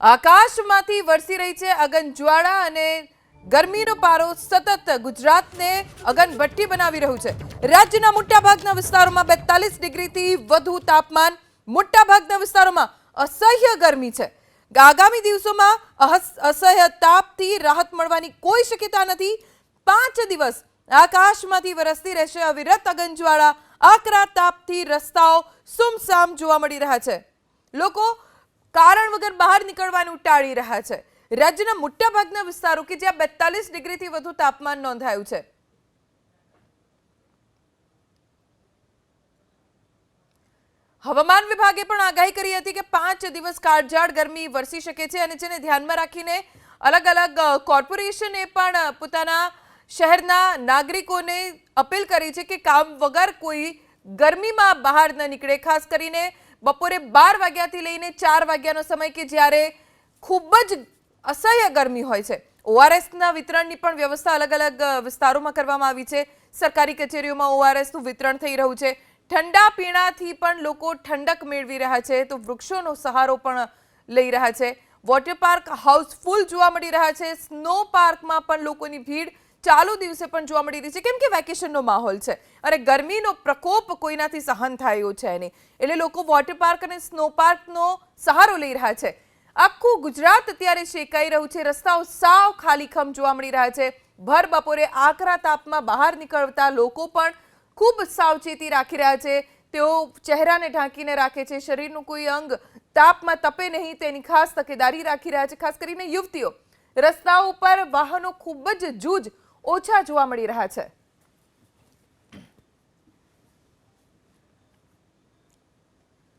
આકાશમાંથી વરસી રહી છે અગનજ્વાળા અને ગરમીનો પારો સતત ગુજરાતને અગનભઠ્ઠી બનાવી રહ્યું છે। રાજ્યના મોટાભાગના વિસ્તારોમાં 42 ડિગ્રીથી વધુ તાપમાન, મોટાભાગના વિસ્તારોમાં અસહ્ય ગરમી છે। આગામી દિવસોમાં અસહ્ય તાપથી રાહત મળવાની કોઈ શક્યતા નથી। 5 દિવસ આકાશમાંથી વરસતી રહેશે અવિરત અગનજ્વાળા। આકરા તાપથી રસ્તાઓ સુમસામ જોવા મળી રહ્યા છે। લોકો કારણ વગર બહાર નીકળવાનું ટાળી રહ્યા છે। રાજ્યના મોટાભાગના વિસ્તારો કે જ્યાં 42 ડિગ્રીથી વધુ તાપમાન નોંધાયું છે। હવામાન વિભાગે પણ આગાહી કરી હતી કે 5 દિવસ કાળઝાળ ગરમી વરસી શકે છે અને જેને ધ્યાનમાં રાખીને અલગ અલગ કોર્પોરેશને પણ પોતાના શહેરના નાગરિકોને અપીલ કરી છે કે કામ વગર કોઈ ગરમીમાં બહાર ન નીકળે। ખાસ કરીને બપોરે 12 વાગ્યાથી લઈને 4 વાગ્યાનો સમય કે જ્યારે ખૂબ જ અસહ્ય ગરમી હોય છે। ઓઆરએસના વિતરણની પણ વ્યવસ્થા અલગ અલગ વિસ્તારોમાં કરવામાં આવી છે। સરકારી કચેરીઓમાં ઓઆરએસનું વિતરણ થઈ રહ્યું છે। ઠંડા પીણાથી પણ લોકો ઠંડક મેળવી રહ્યા છે તો વૃક્ષોનો સહારો પણ લઈ રહ્યા છે। વોટર પાર્ક હાઉસફુલ જોવા મળી રહ્યા છે। સ્નો પાર્કમાં પણ લોકોની ભીડ ચાલુ દિવસે પણ જોવા મળી રહી છે કેમ કે વેકેશનનો માહોલ છે અને ગરમીનો પ્રકોપ કોઈનાથી સહન થાય એવું છે નહીં, એટલે લોકો વોટર પાર્ક અને સ્નો પાર્કનો સહારો લઈ રહ્યા છે। આખું ગુજરાત અત્યારે શેકાઈ રહ્યું છે। રસ્તાઓ સાવ ખાલીખમ જોવા મળી રહ્યા છે। ભર બપોરે આકરા તાપમાં બહાર નીકળતા લોકો પણ ખૂબ સાવચેતી રાખી રહ્યા છે। તેઓ ચહેરાને ઢાંકીને રાખે છે, શરીરનું કોઈ અંગ તાપમાં તપે નહીં તેની ખાસ તકેદારી રાખી રહ્યા છે। ખાસ કરીને યુવતીઓ રસ્તાઓ પર વાહનો ખૂબ જ જૂજ ઓછા જોવા મળી રહ્યા છે।